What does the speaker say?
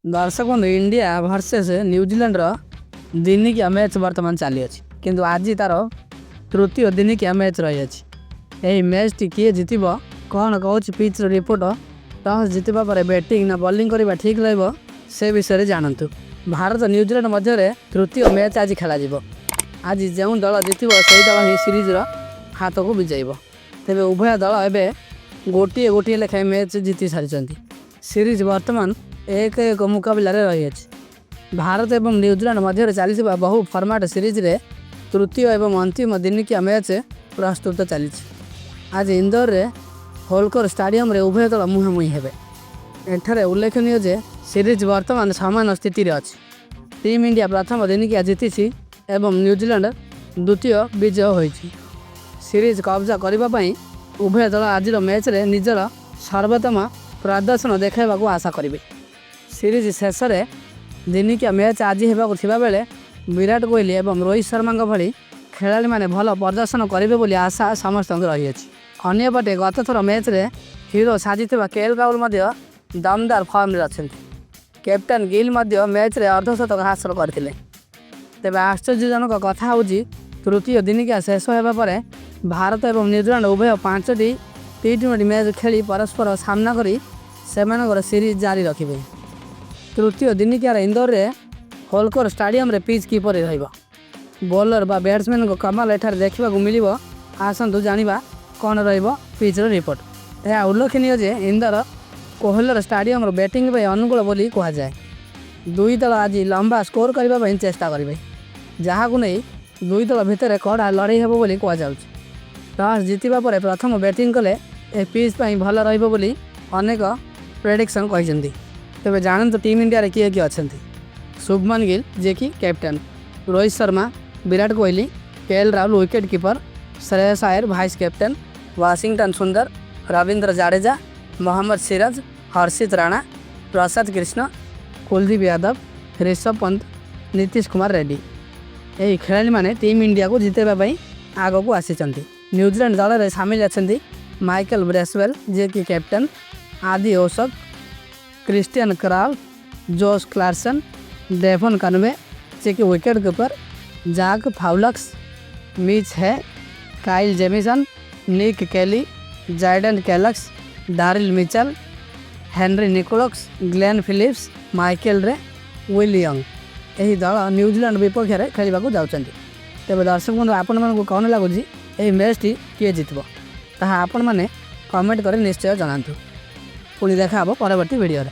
दर्शक बंधु India versus New Zealand दिनिकिया match बर्तमान चली अच्छी किंतु आज तार तृतीय दिनिकिया मैच रही है। मैच टी किए जीत कौन कौच पिच रिपोर्ट टॉस जीतवा पर बैटिंग ना बॉलिंग करवा ठीक रहिबो से विषय जानतु। भारत न्यूजीलैंड मध्य तृतीय मैच आज खेल आज जो दल जीत से दल ही सीरीज हाथ को विजेब। तेज उभय दल एवं गोटे गोटे लेखाएं मैच जीति सारी सीरीज बर्तमान एक एक मुकाबला रही है। भारत एवं न्यूजीलैंड मध्य चली बहु फॉर्मेट सीरीज रे तृतीय एवं अंतिम दिनिकिया मैच प्रस्तुत चली। आज इंदौर रे होलकर स्टाडियम रे उभय दल मुहांमुही हेबे। एठारे उल्लेखनीय जे सीरीज वर्तमान समान स्थिति अच्छी। टीम इंडिया प्रथम दिनिकिया जीति एवं न्यूजीलैंड द्वितीय विजय होइछि। सीरीज कब्जा करने उभय दल आज मैच रे निजर सर्वोत्तम प्रदर्शन देखाइबाकू आशा करेंगे। सीरीज शेष में दिनिकिया मैच आज होगा बेले विराट कोहली एवं रोहित शर्मा भली खेलाड़ी मैंने भल प्रदर्शन करेंगे बोली आशा समस्त रही है। अन्यपटे गत थर मैच रे हीरो साजी केएल राहुल दमदार फॉर्म रे अच्छा। कैप्टन गिल मैच रे अर्धशतक हासिल करते। तेज आश्चर्यजनक कथा हूँ तृतीय दिनिकिया शेष होगा भारत एवं न्यूजीलैंड उभय 5टी T20 मैच खेली परस्पर सामना करी सेमानकर सीरीज जारी रखिबे। तृतीय दिनिकिया इंदौर रे होलकर स्टाडियम रे पिच किपर रहिबो। बॉलर बा बैट्समैन को कमाल एठार देखा मिल आसतु जानिबा कौन रहिबो पिच रिपोर्ट। यह उल्लेखनीय जे इंदौर कोहलर स्टाडियम रो बैटिंग पे अनुकूल बोली कहा जाए। दुई दल आज लंबा स्कोर करने चेष्टा करेंगे जहाँ को नहीं दुई दल भितर कड़ा लड़ाई हेबो बोली कह जाउछ। टॉस जीतवा पर प्रथम बैटिंग कले ए पिच पर भल रहिबो बोली अनेक प्रेडिक्शन कहते। तेज जानतु टीम इंडिया रे किए किए अच्छा। शुभमन गिल जे कि captain, Rohit Sharma, Virat Kohli, KL Rahul wicket keeper, Shreyas Iyer vice captain, Washington सुंदर, रविंद्र जडेजा, मोहम्मद सिराज, हर्षित राणा, प्रसाद कृष्ण, कुलदीप यादव, ऋषभ पंत, नीतीश कुमार रेड्डी यही खेलाड़ी मैंने टीम इंडिया को जितेबाई आग को आसी। न्यूजीलैंड दल में सामिल अच्छा माइकल ब्रेसवेल जे कि कैप्टन, आदि ओसक, क्रिस्टियन क्राल, जोश क्लार्सन, डेवन कनवे जे कि wicket keeper, Zak Foulkes, Mitch Hay, Kyle Jamieson, Nick Kelly, Jayden कैलक्स, Daryl Mitchell, Henry Nicholls, Glenn Phillips, Michael Rae William यही दल न्यूजीलैंड विपक्ष में खेलने जाऊँच। तेज दर्शक बंधु आपण कौन लगुच यही मैच टी किए जीतब ताहा आपण मैंने कमेंट कर निश्चय जनातु। पुणी देखा परवर्ती वीडियो रे।